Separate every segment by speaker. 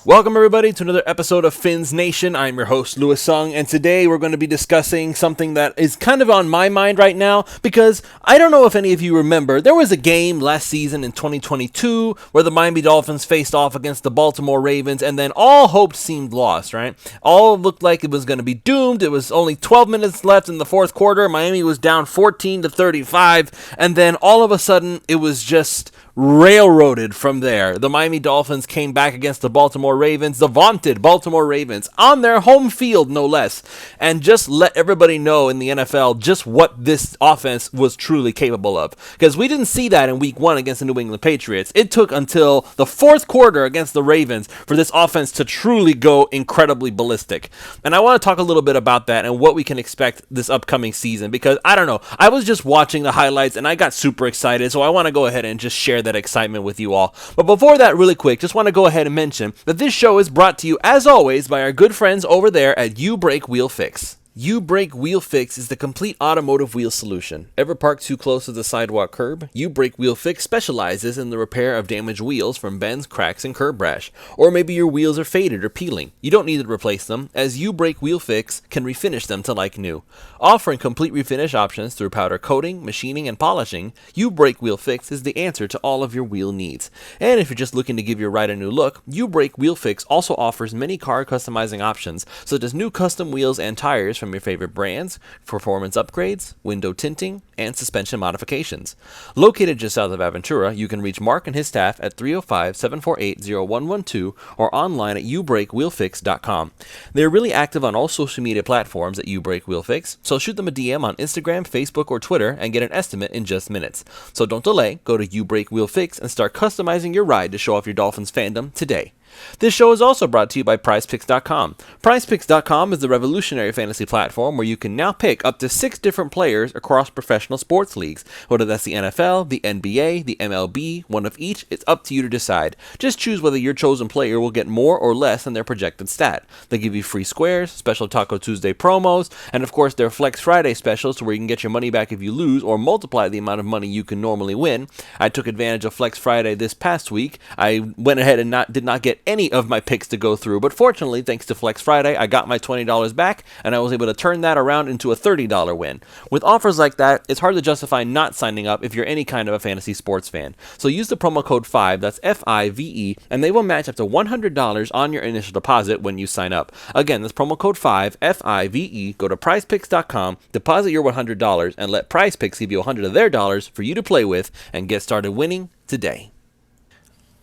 Speaker 1: Welcome everybody to another episode of Fins Nation. I'm your host, Louis Sung, and today we're going to be discussing something that is kind of on my mind right now because I don't know if any of you remember, there was a game last season in 2022 where the Miami Dolphins faced off against the Baltimore Ravens, and then all hope seemed lost, right? All looked like it was going to be doomed. It was only 12 minutes left in the fourth quarter. Miami was down 14-35, and then all of a sudden it was just railroaded from there. The Miami Dolphins came back against the Baltimore Ravens, the vaunted Baltimore Ravens, on their home field, no less, and just let everybody know in the NFL just what this offense was truly capable of. Because we didn't see that in week one against the New England Patriots. It took until the fourth quarter against the Ravens for this offense to truly go incredibly ballistic. And I want to talk a little bit about that and what we can expect this upcoming season, because I don't know, I was just watching the highlights and I got super excited, so I want to go ahead and just share that excitement with you all. But before that, really quick, just want to go ahead and mention that this show is brought to you, as always, by our good friends over there at You Brake Wheel Fix. You Brake Wheel Fix is the complete automotive wheel solution. Ever parked too close to the sidewalk curb? You Brake Wheel Fix specializes in the repair of damaged wheels from bends, cracks, and curb rash. Or maybe your wheels are faded or peeling. You don't need to replace them, as You Brake Wheel Fix can refinish them to like new. Offering complete refinish options through powder coating, machining, and polishing, You Brake Wheel Fix is the answer to all of your wheel needs. And if you're just looking to give your ride a new look, You Brake Wheel Fix also offers many car customizing options, such as new custom wheels and tires from your favorite brands, performance upgrades, window tinting, and suspension modifications. Located just south of Aventura, you can reach Mark and his staff at 305-748-0112 or online at youbrakewheelfix.com. They are really active on all social media platforms at YouBrakeWheelFix, so shoot them a DM on Instagram, Facebook, or Twitter and get an estimate in just minutes. So don't delay, go to YouBrakeWheelFix and start customizing your ride to show off your Dolphins fandom today. This show is also brought to you by PrizePicks.com. PrizePicks.com is the revolutionary fantasy platform where you can now pick up to 6 different players across professional sports leagues. Whether that's the NFL, the NBA, the MLB, one of each, it's up to you to decide. Just choose whether your chosen player will get more or less than their projected stat. They give you free squares, special Taco Tuesday promos, and of course their Flex Friday specials where you can get your money back if you lose or multiply the amount of money you can normally win. I took advantage of Flex Friday this past week. I went ahead and did not get any of my picks to go through, but fortunately, thanks to Flex Friday, I got my $20 back, and I was able to turn that around into a $30 win. With offers like that, it's hard to justify not signing up if you're any kind of a fantasy sports fan. So use the promo code 5, that's FIVE, and they will match up to $100 on your initial deposit when you sign up. Again, that's promo code 5, FIVE, go to PrizePicks.com, deposit your $100, and let PrizePicks give you $100 of their dollars for you to play with and get started winning today.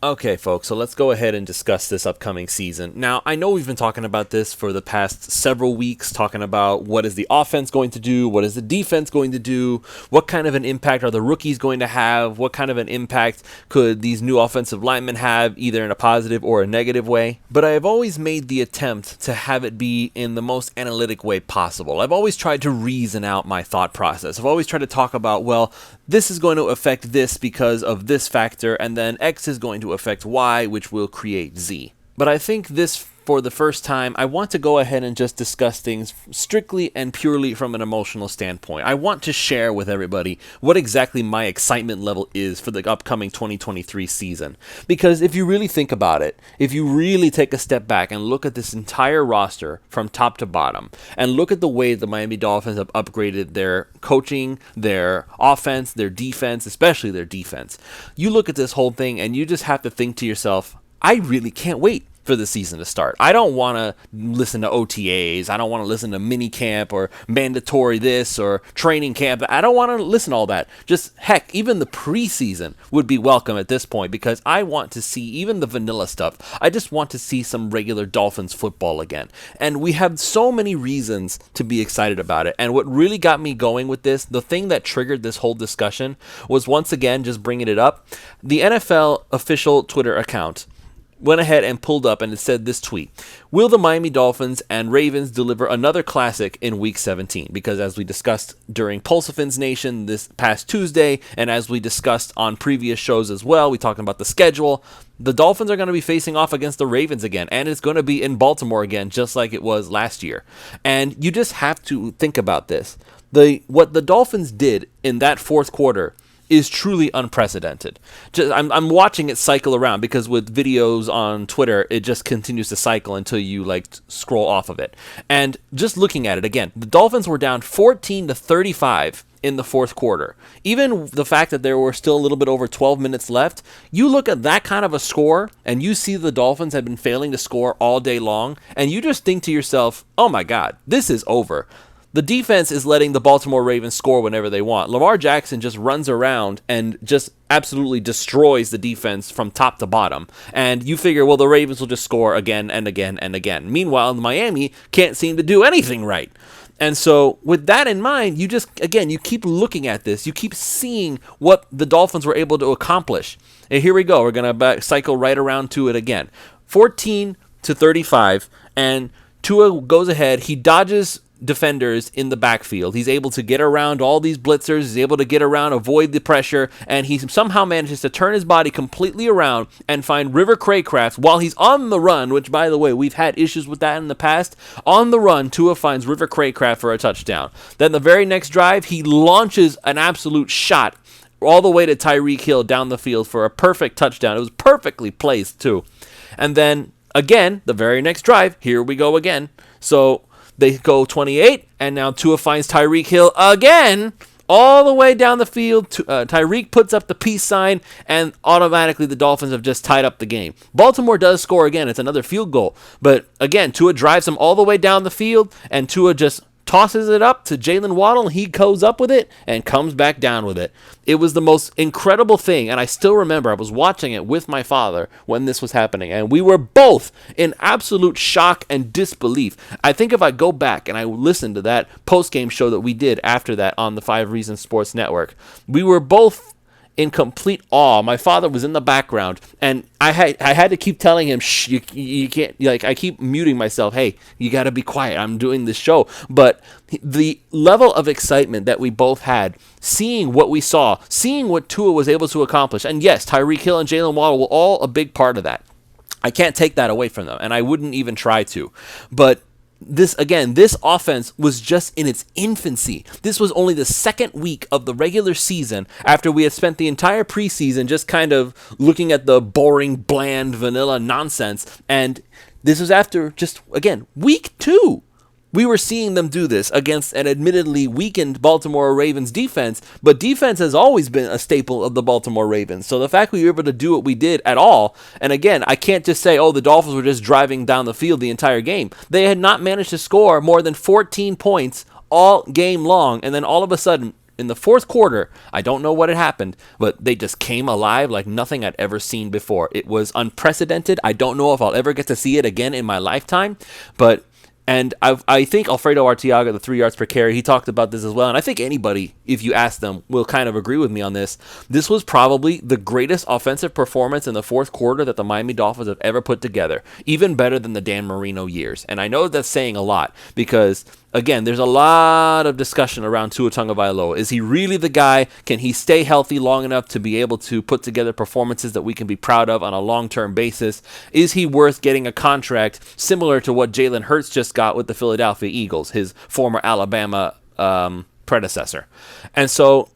Speaker 1: Okay, folks, so let's go ahead and discuss this upcoming season. Now, I know we've been talking about this for the past several weeks, talking about what is the offense going to do, what is the defense going to do, what kind of an impact are the rookies going to have, what kind of an impact could these new offensive linemen have, either in a positive or a negative way. But I have always made the attempt to have it be in the most analytic way possible. I've always tried to reason out my thought process. I've always tried to talk about, well, this is going to affect this because of this factor, and then X is going to affect Y, which will create Z. But I think this, for the first time, I want to go ahead and just discuss things strictly and purely from an emotional standpoint. I want to share with everybody what exactly my excitement level is for the upcoming 2023 season. Because if you really think about it, if you really take a step back and look at this entire roster from top to bottom, and look at the way the Miami Dolphins have upgraded their coaching, their offense, their defense, especially their defense, you look at this whole thing and you just have to think to yourself, I really can't wait for the season to start. I don't want to listen to OTAs. I don't want to listen to mini camp or mandatory this or training camp. I don't want to listen to all that. Just heck, even the preseason would be welcome at this point, because I want to see even the vanilla stuff. I just want to see some regular Dolphins football again. And we have so many reasons to be excited about it. And what really got me going with this, the thing that triggered this whole discussion, was once again, just bringing it up, the NFL official Twitter account went ahead and pulled up, and it said this tweet: will the Miami Dolphins and Ravens deliver another classic in Week 17? Because as we discussed during Pulse of Fins Nation this past Tuesday, and as we discussed on previous shows as well, we talked about the schedule. The Dolphins are going to be facing off against the Ravens again, and it's going to be in Baltimore again, just like it was last year. And you just have to think about this. What the Dolphins did in that fourth quarter is truly unprecedented. I'm watching it cycle around because with videos on Twitter, it just continues to cycle until you like scroll off of it. And just looking at it again, the Dolphins were down 14-35 in the fourth quarter. Even the fact that there were still a little bit over 12 minutes left, you look at that kind of a score and you see the Dolphins have been failing to score all day long, and you just think to yourself, oh my God, this is over. The defense is letting the Baltimore Ravens score whenever they want. Lamar Jackson just runs around and just absolutely destroys the defense from top to bottom. And you figure, well, the Ravens will just score again and again and again. Meanwhile, Miami can't seem to do anything right. And so with that in mind, you just, again, you keep looking at this. You keep seeing what the Dolphins were able to accomplish. And here we go. We're going to cycle right around to it again. 14-35, and Tua goes ahead. He dodges defenders in the backfield. He's able to get around all these blitzers. He's able to get around, avoid the pressure, and he somehow manages to turn his body completely around and find River Craycraft while he's on the run, which, by the way, we've had issues with that in the past. On the run, Tua finds River Craycraft for a touchdown. Then the very next drive, he launches an absolute shot all the way to Tyreek Hill down the field for a perfect touchdown. It was perfectly placed, too. And then, again, the very next drive, here we go again. So they go 28, and now Tua finds Tyreek Hill again, all the way down the field. Tyreek puts up the peace sign, and automatically the Dolphins have just tied up the game. Baltimore does score again. It's another field goal. But again, Tua drives him all the way down the field, and Tua just tosses it up to Jalen Waddle, and he goes up with it and comes back down with it. It was the most incredible thing, and I still remember I was watching it with my father when this was happening, and we were both in absolute shock and disbelief. I think if I go back and I listen to that post-game show that we did after that on the 5 Reasons Sports Network, we were both in complete awe. My father was in the background, and I had to keep telling him, shh, you can't, like, I keep muting myself. Hey, you got to be quiet. I'm doing this show. But the level of excitement that we both had, seeing what we saw, seeing what Tua was able to accomplish, and yes, Tyreek Hill and Jalen Waddle were all a big part of that. I can't take that away from them, and I wouldn't even try to. But this offense was just in its infancy. This was only the second week of the regular season after we had spent the entire preseason just kind of looking at the boring, bland, vanilla nonsense. And this was after just, again, week 2. We were seeing them do this against an admittedly weakened Baltimore Ravens defense, but defense has always been a staple of the Baltimore Ravens. So the fact we were able to do what we did at all, and again, I can't just say, oh, the Dolphins were just driving down the field the entire game. They had not managed to score more than 14 points all game long, and then all of a sudden, in the fourth quarter, I don't know what had happened, but they just came alive like nothing I'd ever seen before. It was unprecedented. I don't know if I'll ever get to see it again in my lifetime, but I think Alfredo Arteaga, the 3 yards per carry, he talked about this as well. And I think anybody, if you ask them, will kind of agree with me on this. This was probably the greatest offensive performance in the fourth quarter that the Miami Dolphins have ever put together. Even better than the Dan Marino years. And I know that's saying a lot because, again, there's a lot of discussion around Tua Tagovailoa. Is he really the guy? Can he stay healthy long enough to be able to put together performances that we can be proud of on a long-term basis? Is he worth getting a contract similar to what Jalen Hurts just got with the Philadelphia Eagles, his former Alabama predecessor? And so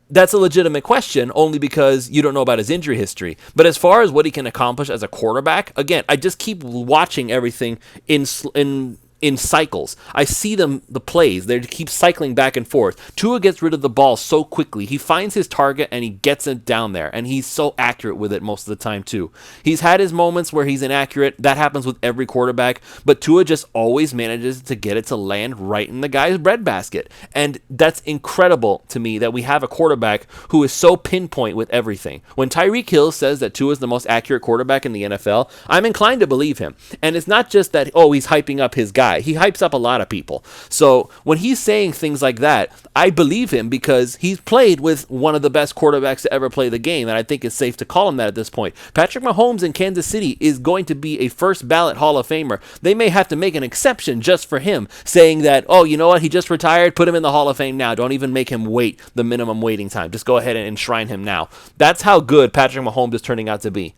Speaker 1: that's a legitimate question only because you don't know about his injury history. But as far as what he can accomplish as a quarterback, again, I just keep watching everything in cycles. I see the plays. They keep cycling back and forth. Tua gets rid of the ball so quickly. He finds his target and he gets it down there. And he's so accurate with it most of the time too. He's had his moments where he's inaccurate. That happens with every quarterback. But Tua just always manages to get it to land right in the guy's breadbasket. And that's incredible to me that we have a quarterback who is so pinpoint with everything. When Tyreek Hill says that Tua is the most accurate quarterback in the NFL, I'm inclined to believe him. And it's not just that, oh, he's hyping up his guy. He hypes up a lot of people. So when he's saying things like that, I believe him because he's played with one of the best quarterbacks to ever play the game, and I think it's safe to call him that at this point. Patrick Mahomes in Kansas City is going to be a first ballot Hall of Famer. They may have to make an exception just for him, saying that, oh, you know what, he just retired, put him in the Hall of Fame now. Don't even make him wait the minimum waiting time. Just go ahead and enshrine him now. That's how good Patrick Mahomes is turning out to be.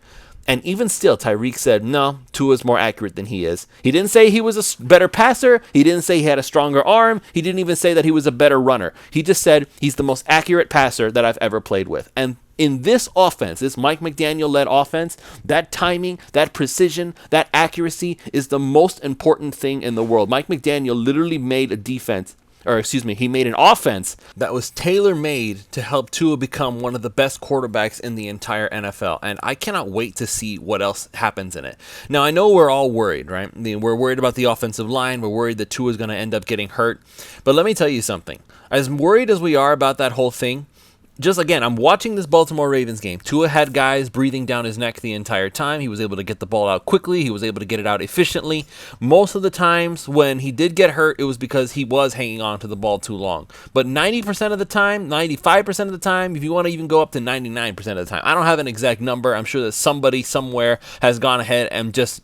Speaker 1: And even still, Tyreek said, no, Tua's more accurate than he is. He didn't say he was a better passer. He didn't say he had a stronger arm. He didn't even say that he was a better runner. He just said he's the most accurate passer that I've ever played with. And in this offense, this Mike McDaniel-led offense, that timing, that precision, that accuracy is the most important thing in the world. Mike McDaniel literally made a defense, he made an offense that was tailor-made to help Tua become one of the best quarterbacks in the entire NFL. And I cannot wait to see what else happens in it. Now, I know we're all worried, right? We're worried about the offensive line. We're worried that Tua is going to end up getting hurt. But let me tell you something. As worried as we are about that whole thing, just again, I'm watching this Baltimore Ravens game. Tua had guys breathing down his neck the entire time. He was able to get the ball out quickly. He was able to get it out efficiently. Most of the times when he did get hurt, it was because he was hanging on to the ball too long. But 90% of the time, 95% of the time, if you want to even go up to 99% of the time, I don't have an exact number. I'm sure that somebody somewhere has gone ahead and just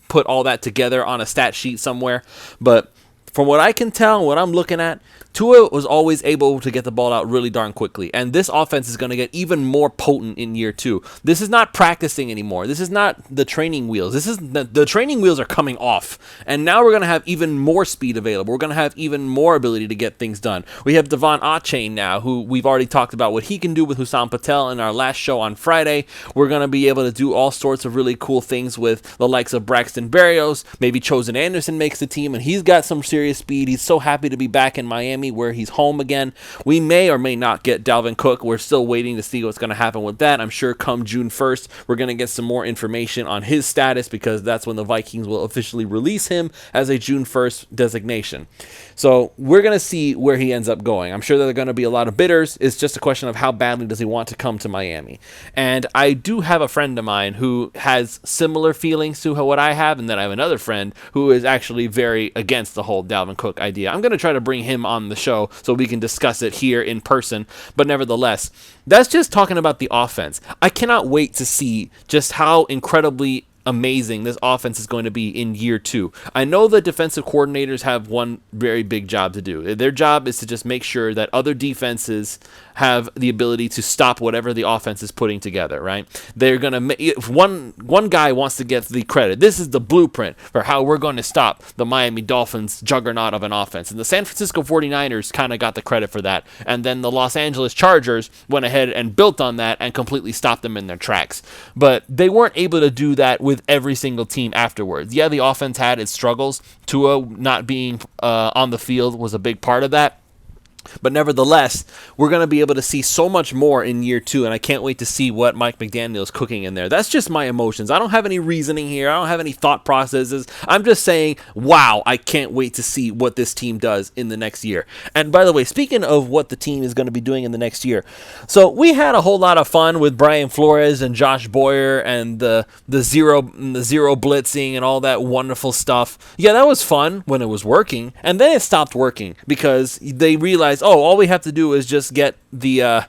Speaker 1: put all that together on a stat sheet somewhere. But from what I can tell, what I'm looking at, Tua was always able to get the ball out really darn quickly, and this offense is going to get even more potent in year two. This is not practicing anymore. This is not the training wheels. This is the training wheels are coming off, and now we're going to have even more speed available. We're going to have even more ability to get things done. We have Devon Achane now, who we've already talked about what he can do with Hussam Patel in our last show on Friday. We're going to be able to do all sorts of really cool things with the likes of Braxton Berrios. Maybe Chosen Anderson makes the team, and he's got some serious speed. He's so happy to be back in Miami, where he's home again. We may or may not get Dalvin Cook. We're still waiting to see what's going to happen with that. I'm sure come June 1st, we're going to get some more information on his status, because that's when the Vikings will officially release him as a June 1st designation. So we're going to see where he ends up going. I'm sure that there are going to be a lot of bidders. It's just a question of how badly does he want to come to Miami. And I do have a friend of mine who has similar feelings to what I have, and then I have another friend who is actually very against the whole Dalvin Cook idea. I'm going to try to bring him on the show so we can discuss it here in person, but nevertheless, that's just talking about the offense. I cannot wait to see just how incredibly amazing this offense is going to be in year two. I know that defensive coordinators have one very big job to do. Their job is to just make sure that other defenses have the ability to stop whatever the offense is putting together, right? They're going to, if one guy wants to get the credit, this is the blueprint for how we're going to stop the Miami Dolphins juggernaut of an offense. And the San Francisco 49ers kind of got the credit for that. And then the Los Angeles Chargers went ahead and built on that and completely stopped them in their tracks. But they weren't able to do that with every single team afterwards. Yeah, the offense had its struggles. Tua not being on the field was a big part of that. But nevertheless, we're going to be able to see so much more in year two, and I can't wait to see what Mike McDaniel is cooking in there. That's just my emotions. I don't have any reasoning here. I don't have any thought processes. I'm just saying, wow, I can't wait to see what this team does in the next year. And by the way, speaking of what the team is going to be doing in the next year, so we had a whole lot of fun with Brian Flores and Josh Boyer and the zero blitzing and all that wonderful stuff. Yeah, that was fun when it was working, and then it stopped working because they realized, all we have to do is just get the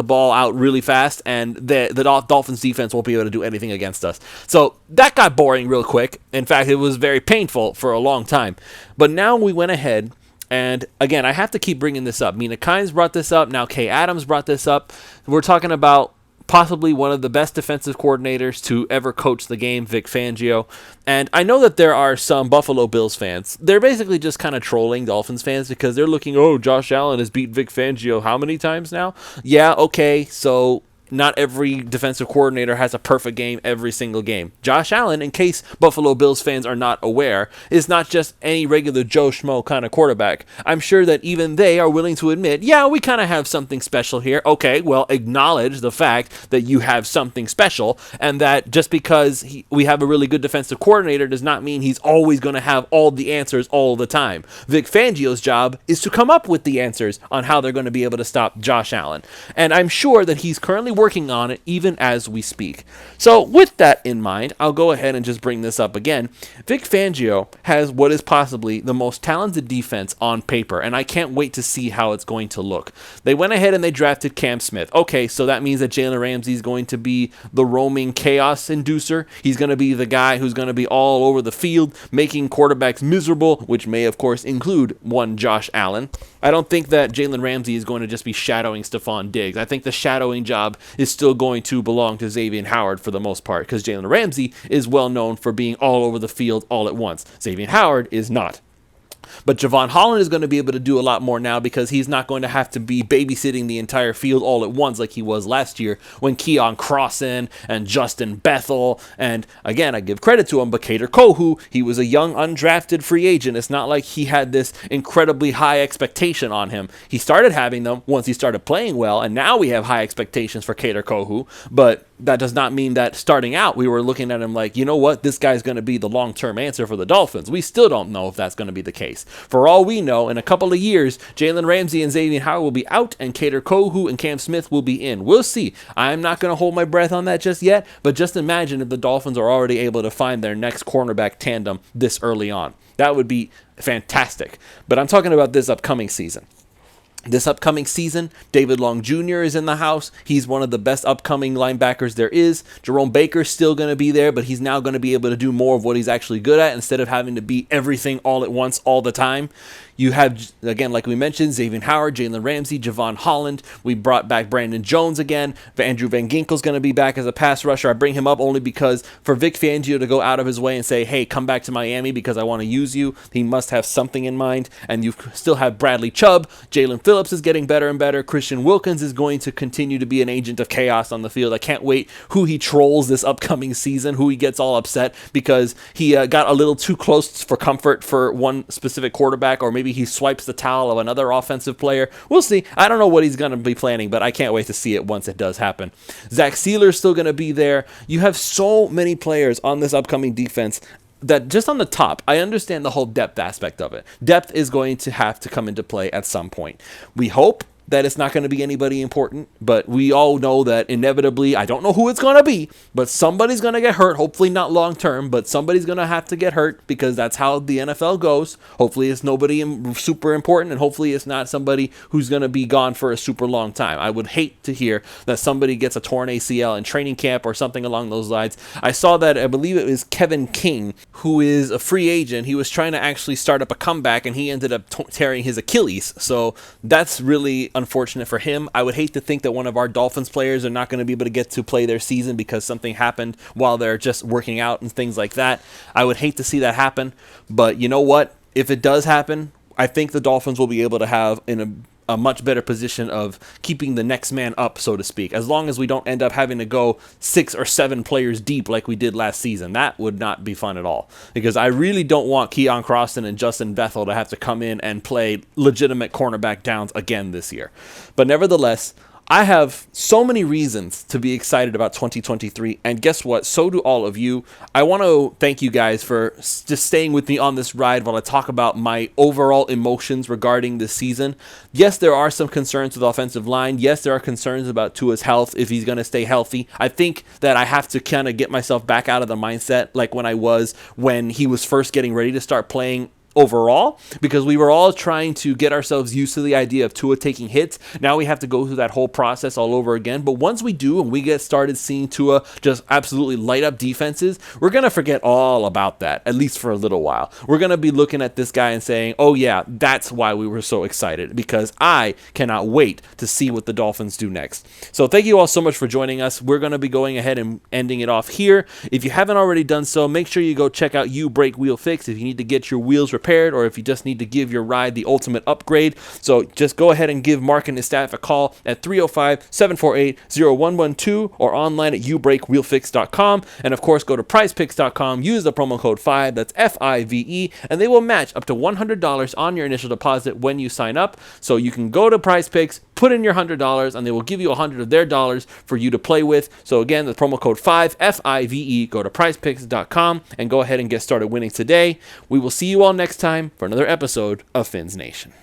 Speaker 1: ball out really fast, and the Dolphins defense won't be able to do anything against us. So that got boring real quick. In fact, it was very painful for a long time. But now we went ahead, and again, I have to keep bringing this up. Mina Kimes brought this up. Now Kay Adams brought this up. We're talking about possibly one of the best defensive coordinators to ever coach the game, Vic Fangio. And I know that there are some Buffalo Bills fans. They're basically just kind of trolling Dolphins fans because they're looking, Josh Allen has beat Vic Fangio how many times now? Yeah, okay, so not every defensive coordinator has a perfect game every single game. Josh Allen, in case Buffalo Bills fans are not aware, is not just any regular Joe Schmo kind of quarterback. I'm sure that even they are willing to admit, yeah, we kind of have something special here. Okay, well, acknowledge the fact that you have something special, and that just because we have a really good defensive coordinator does not mean he's always going to have all the answers all the time. Vic Fangio's job is to come up with the answers on how they're going to be able to stop Josh Allen. And I'm sure that he's currently working on it even as we speak. So with that in mind, I'll go ahead and just bring this up again. Vic Fangio has what is possibly the most talented defense on paper, and I can't wait to see how it's going to look. They went ahead and they drafted Cam Smith. Okay, so that means that Jalen Ramsey is going to be the roaming chaos inducer. He's going to be the guy who's going to be all over the field, making quarterbacks miserable, which may, of course, include one Josh Allen. I don't think that Jalen Ramsey is going to just be shadowing Stephon Diggs. I think the shadowing job is still going to belong to Xavier Howard for the most part, because Jalen Ramsey is well known for being all over the field all at once. Xavier Howard is not. But Javon Holland is going to be able to do a lot more now because he's not going to have to be babysitting the entire field all at once like he was last year when Keon Crossan and Justin Bethel, and again, I give credit to him, but Kader Kohu, he was a young undrafted free agent. It's not like he had this incredibly high expectation on him. He started having them once he started playing well, and now we have high expectations for Kader Kohu, but that does not mean that starting out we were looking at him like, you know what, this guy's going to be the long-term answer for the Dolphins. We still don't know if that's going to be the case. For all we know, in a couple of years, Jalen Ramsey and Xavier Howard will be out, and Kader Kohu and Cam Smith will be in. We'll see. I'm not going to hold my breath on that just yet, but just imagine if the Dolphins are already able to find their next cornerback tandem this early on. That would be fantastic. But I'm talking about this upcoming season. This upcoming season, David Long Jr. is in the house. He's one of the best upcoming linebackers there is. Jerome Baker's still going to be there, but he's now going to be able to do more of what he's actually good at instead of having to be everything all at once all the time. You have, again, like we mentioned, Xavier Howard, Jalen Ramsey, Javon Holland. We brought back Brandon Jones again. Andrew Van Ginkel's going to be back as a pass rusher. I bring him up only because for Vic Fangio to go out of his way and say, hey, come back to Miami because I want to use you, he must have something in mind. And you still have Bradley Chubb. Jalen Phillips is getting better and better. Christian Wilkins is going to continue to be an agent of chaos on the field. I can't wait who he trolls this upcoming season, who he gets all upset because he got a little too close for comfort for one specific quarterback, or maybe he swipes the towel of another offensive player. We'll see. I don't know what he's going to be planning, but I can't wait to see it once it does happen. Zach Sealer's still going to be there. You have so many players on this upcoming defense that just on the top, I understand the whole depth aspect of it. Depth is going to have to come into play at some point. We hope that it's not going to be anybody important, but we all know that inevitably, I don't know who it's going to be, but somebody's going to get hurt. Hopefully not long term, but somebody's going to have to get hurt because that's how the NFL goes. Hopefully it's nobody super important, and hopefully it's not somebody who's going to be gone for a super long time. I would hate to hear that somebody gets a torn ACL in training camp or something along those lines. I saw that, I believe it was Kevin King, who is a free agent. He was trying to actually start up a comeback, and he ended up tearing his Achilles. So that's really unfortunate for him. I would hate to think that one of our Dolphins players are not going to be able to get to play their season because something happened while they're just working out and things like that. I would hate to see that happen, but you know what? If it does happen, I think the Dolphins will be able to have in a much better position of keeping the next man up, so to speak, as long as we don't end up having to go 6 or 7 players deep like we did last season. That would not be fun at all, because I really don't want Keon Crossan and Justin Bethel to have to come in and play legitimate cornerback downs again this year. But nevertheless, I have so many reasons to be excited about 2023, and guess what? So do all of you. I want to thank you guys for just staying with me on this ride while I talk about my overall emotions regarding this season. Yes, there are some concerns with the offensive line. Yes, there are concerns about Tua's health, if he's going to stay healthy. I think that I have to kind of get myself back out of the mindset like when I was when he was first getting ready to start playing overall, because we were all trying to get ourselves used to the idea of Tua taking hits. Now we have to go through that whole process all over again. But once we do and we get started seeing Tua just absolutely light up defenses, we're going to forget all about that, at least for a little while. We're going to be looking at this guy and saying, oh yeah, that's why we were so excited, because I cannot wait to see what the Dolphins do next. So thank you all so much for joining us. We're going to be going ahead and ending it off here. If you haven't already done so, make sure you go check out You Break Wheel Fix if you need to get your wheels repaired, or if you just need to give your ride the ultimate upgrade. So just go ahead and give Mark and his staff a call at 305-748-0112 or online at youbreakwheelfix.com. And of course, go to prizepicks.com, use the promo code 5, that's FIVE, and they will match up to $100 on your initial deposit when you sign up. So you can go to PrizePicks, put in your $100, and they will give you $100 of their dollars for you to play with. So again, the promo code 5, FIVE, go to prizepicks.com and go ahead and get started winning today. We will see you all next time for another episode of Fins Nation.